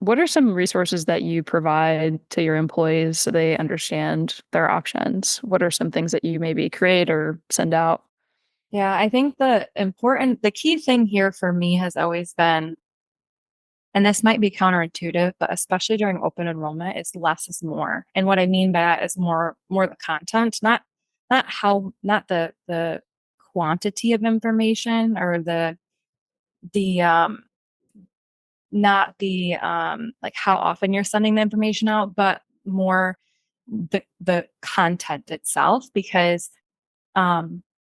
What are some resources that you provide to your employees so they understand their options? What are some things that you maybe create or send out? Yeah, I think the key thing here for me has always been, and this might be counterintuitive, but especially during open enrollment, is less is more. And what I mean by that is more the content, not the quantity of information or the not the like how often you're sending the information out, but more the content itself, because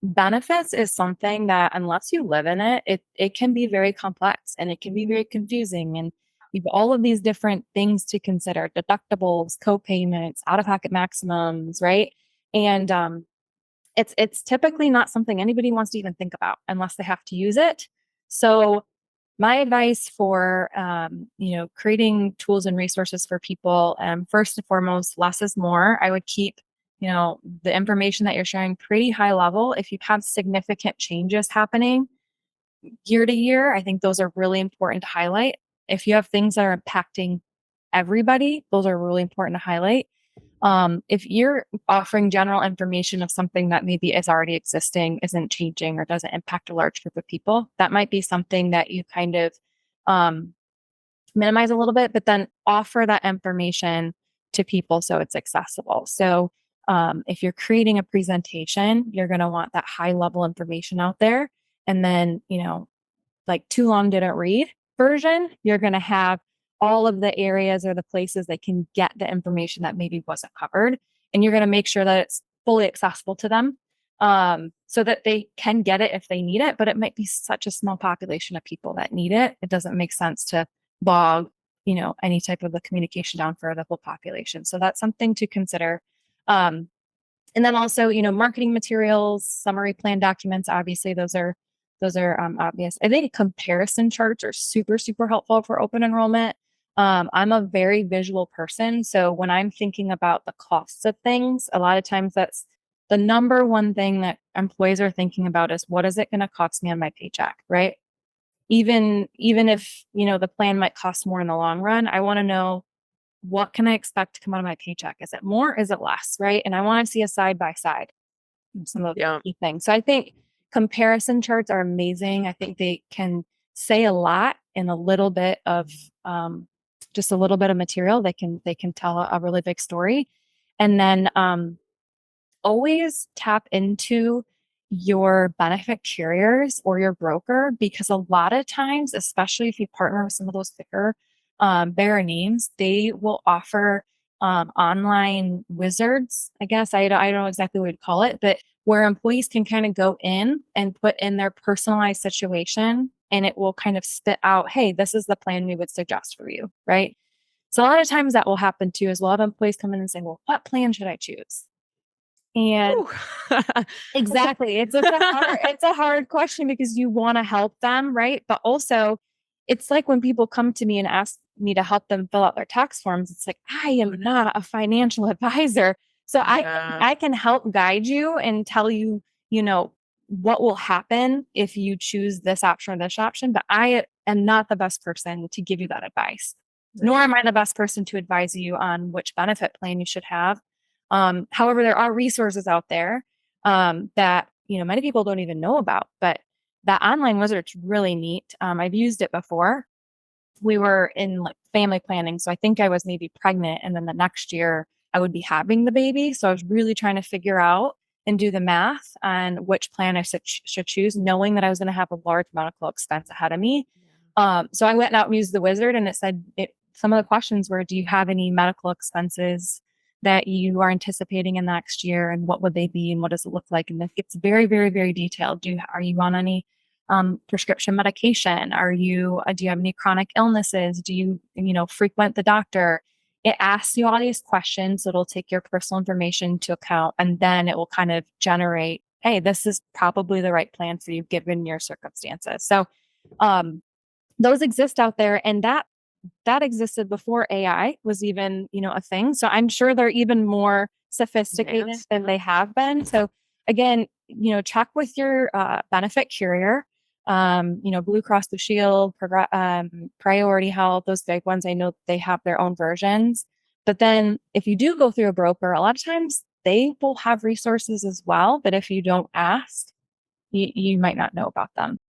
benefits is something that unless you live in it, it can be very complex and it can be very confusing. And you've all of these different things to consider: deductibles, co-payments, out-of-pocket maximums, right? And it's typically not something anybody wants to even think about unless they have to use it. So my advice for creating tools and resources for people, first and foremost, less is more. I would keep the information that you're sharing pretty high level. If you have significant changes happening year to year, I think those are really important to highlight. If you have things that are impacting everybody, those are really important to highlight. If you're offering general information of something that maybe is already existing, isn't changing, or doesn't impact a large group of people, that might be something that you kind of um, minimize a little bit, but then offer that information to people so it's accessible. So if you're creating a presentation, you're going to want that high level information out there. And then, like too long didn't read version, you're going to have all of the areas or the places that can get the information that maybe wasn't covered. And you're going to make sure that it's fully accessible to them, so that they can get it if they need it. But it might be such a small population of people that need it. It doesn't make sense to bog, any type of the communication down for the whole population. So that's something to consider. Um, and then also, marketing materials, summary plan documents, obviously those are obvious. I think comparison charts are super, super helpful for open enrollment. I'm a very visual person. So when I'm thinking about the costs of things, a lot of times that's the number one thing that employees are thinking about is, what is it going to cost me on my paycheck, right? Even if, the plan might cost more in the long run, I want to know, what can I expect to come out of my paycheck? Is it more? Is it less? Right? And I want to see a side by side some of the Yeah. key things. So I think comparison charts are amazing. I think they can say a lot in a little bit of just a little bit of material. They can tell a really big story. And then always tap into your benefit carriers or your broker, because a lot of times, especially if you partner with some of those thicker, bigger names, they will offer online wizards. I guess I don't know exactly what you'd call it, but where employees can kind of go in and put in their personalized situation, and it will kind of spit out, hey, this is the plan we would suggest for you, right? So a lot of times that will happen too, as well. Have employees come in and say, well, what plan should I choose? And Ooh. exactly. It's a hard question, because you want to help them, right? But also, it's like when people come to me and ask me to help them fill out their tax forms, it's like, I am not a financial advisor. So I Yeah. I can help guide you and tell you, what will happen if you choose this option or this option, but I am not the best person to give you that advice. Nor Right. am I the best person to advise you on which benefit plan you should have. However, there are resources out there that many people don't even know about. But that online wizard's really neat. I've used it before. We were in like family planning, so I think I was maybe pregnant, and then the next year I would be having the baby. So I was really trying to figure out and do the math on which plan I should choose, knowing that I was going to have a large medical expense ahead of me. So I went out and used the wizard, and it said some of the questions were, do you have any medical expenses that you are anticipating in the next year, and what would they be, and what does it look like? And it gets very, very, very detailed. Are you on any prescription medication? Do you have any chronic illnesses? Do you frequent the doctor? It asks you all these questions. So it'll take your personal information into account, and then it will kind of generate, hey, this is probably the right plan for you given your circumstances. So um, those exist out there, and that existed before AI was even, a thing. So I'm sure they're even more sophisticated Advanced. than they have been. So again, check with your benefit carrier. Blue Cross Blue Shield, Priority Health, those big ones, I know they have their own versions. But then if you do go through a broker, a lot of times they will have resources as well. But if you don't ask, you might not know about them.